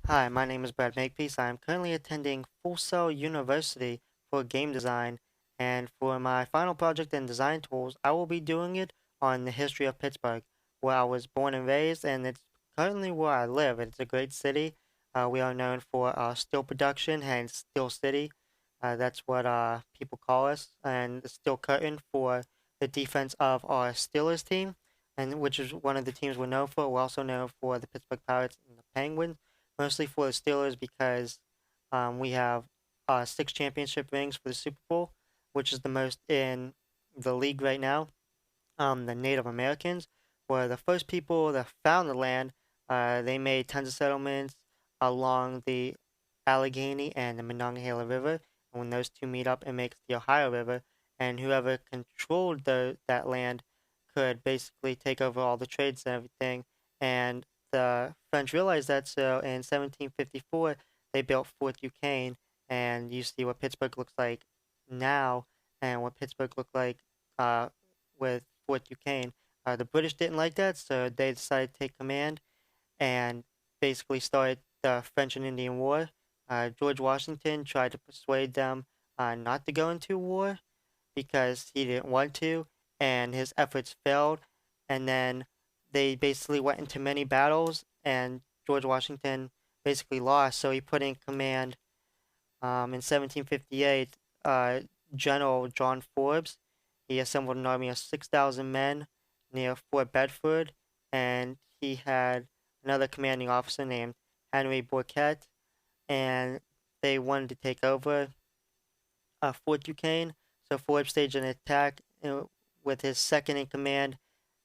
Hi, my name is Brad Makepeace. I am currently attending Full Sail University for game design, and for my final project in design tools, I will be doing it on the history of Pittsburgh, where I was born and raised, and it's currently where I live. It's a great city. We are known for steel production, hence Steel City. That's what people call us, and the steel curtain for the defense of our Steelers team, and which is one of the teams we're known for. We're also known for the Pittsburgh Pirates and the Penguins, mostly for the Steelers because we have 6 championship rings for the Super Bowl, which is the most in the league right now. The Native Americans were the first people that found the land. They made tons of settlements along the Allegheny and the Monongahela River. And when those two meet up, it makes the Ohio River. And whoever controlled that land could basically take over all the trades and everything. And the French realized that, so in 1754, they built Fort Duquesne. And you see what Pittsburgh looks like now and what Pittsburgh looked like with Fort Duquesne. The British didn't like that, so they decided to take command and basically started the French and Indian War. George Washington tried to persuade them not to go into war because he didn't want to, and his efforts failed. And then they basically went into many battles, and George Washington basically lost. So he put in command in 1758 General John Forbes. He assembled an army of 6,000 men near Fort Bedford, and he had another commanding officer named Henry Burkett, and they wanted to take over Fort Duquesne. So Forbes staged an attack with his second in command.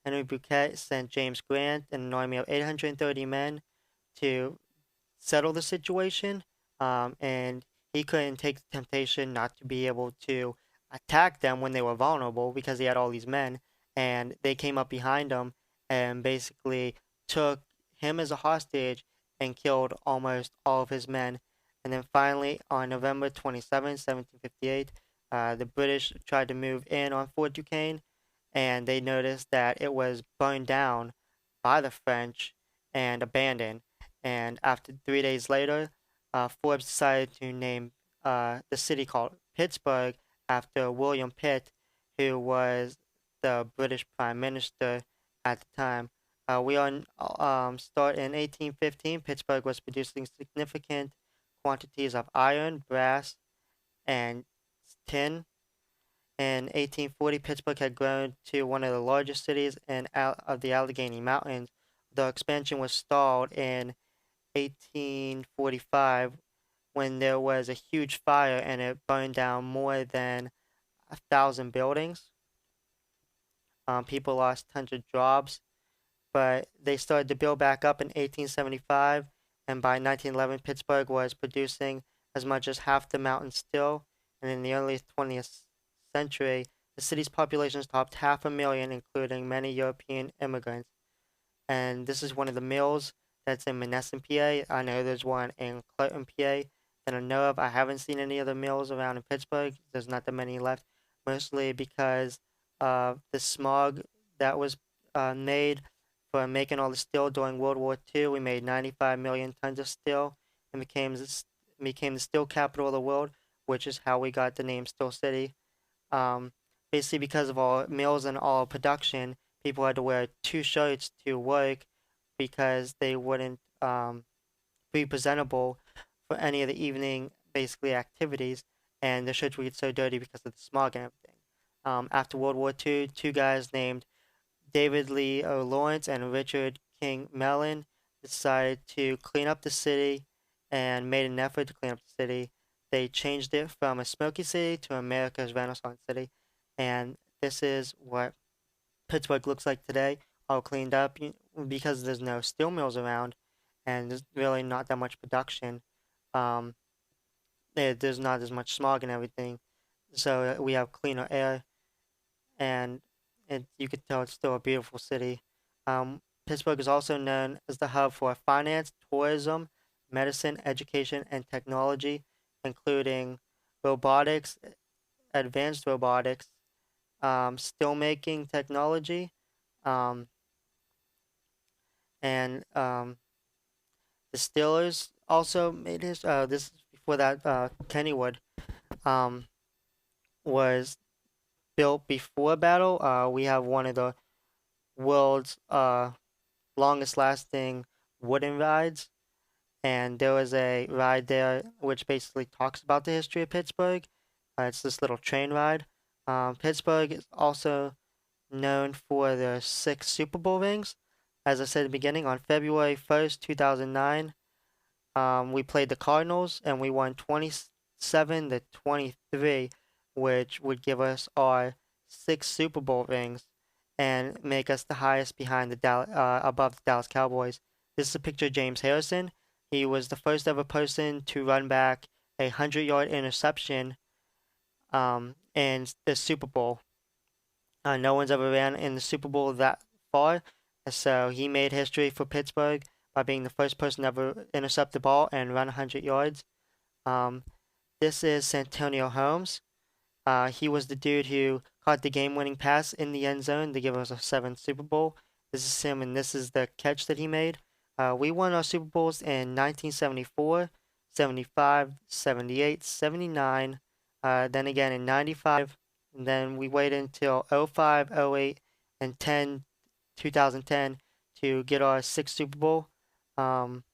Henry Burkett sent James Grant and an army of 830 men to settle the situation, and he couldn't take the temptation not to be able to attack them when they were vulnerable because he had all these men, and they came up behind him and basically took him as a hostage and killed almost all of his men. And then finally, on November 27, 1758, the British tried to move in on Fort Duquesne, and they noticed that it was burned down by the French and abandoned. And after 3 days later, Forbes decided to name the city called Pittsburgh after William Pitt, who was the British Prime Minister at the time. We on start in 1815. Pittsburgh was producing significant quantities of iron, brass, and tin. In 1840, Pittsburgh had grown to one of the largest cities of the Allegheny Mountains. The expansion was stalled in 1845 when there was a huge fire and it burned down more than 1,000 buildings. People lost tons of jobs, but they started to build back up in 1875, and by 1911, Pittsburgh was producing as much as half the mountain still. And in the early 20th century, the city's population topped 500,000, including many European immigrants. And this is one of the mills that's in Menneson, PA. I know there's one in Clinton, PA that I know of. I haven't seen any other mills around in Pittsburgh. There's not that many left, mostly because of the smog that was made for making all the steel during World War II. We made 95 million tons of steel and became the steel capital of the world, which is how we got the name Steel City. Um, Basically, because of all mills and all production, people had to wear 2 shirts to work because they wouldn't be presentable for any of the evening basically activities, and the shirts would get so dirty because of the smog and everything. After World War II, 2 guys named David Lee Lawrence and Richard King Mellon decided to clean up the city and made an effort to clean up the city. They changed it from a smoky city to America's Renaissance city, and this is what Pittsburgh looks like today, all cleaned up because there's no steel mills around, and there's really not that much production. Um, there's not as much smog and everything, so we have cleaner air, and you could tell it's still a beautiful city. Pittsburgh is also known as the hub for finance, tourism, medicine, education, and technology, including robotics, advanced robotics, steelmaking technology, um, and the Steelers also made his this before that Kennywood um was built before battle. We have one of the world's longest lasting wooden rides, and there was a ride there which basically talks about the history of Pittsburgh. It's this little train ride. Pittsburgh is also known for their 6 Super Bowl rings. As I said at the beginning, on February 1st, 2009, we played the Cardinals and we won 27-23, which would give us our 6 Super Bowl rings and make us the highest behind above the Dallas Cowboys. This is a picture of James Harrison. He was the first ever person to run back a 100-yard interception in the Super Bowl. No one's ever ran in the Super Bowl that far, so he made history for Pittsburgh by being the first person to ever intercept the ball and run 100 yards. Um, this is Santonio Holmes. He was the dude who caught the game-winning pass in the end zone to give us a 7th Super Bowl. This is him, and this is the catch that he made. We won our Super Bowls in 1974, 75, 78, 79, then again in 95, and then we waited until 05, 08, and 2010 to get our 6th Super Bowl. Um,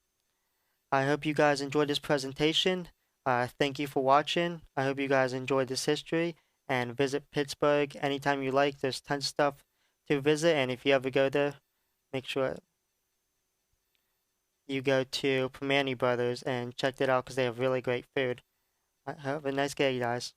I hope you guys enjoyed this presentation. Thank you for watching. I hope you guys enjoyed this history, and visit Pittsburgh anytime you like. There's tons of stuff to visit, and if you ever go there, make sure you go to Primanti Brothers and check it out because they have really great food. Have a nice day, guys.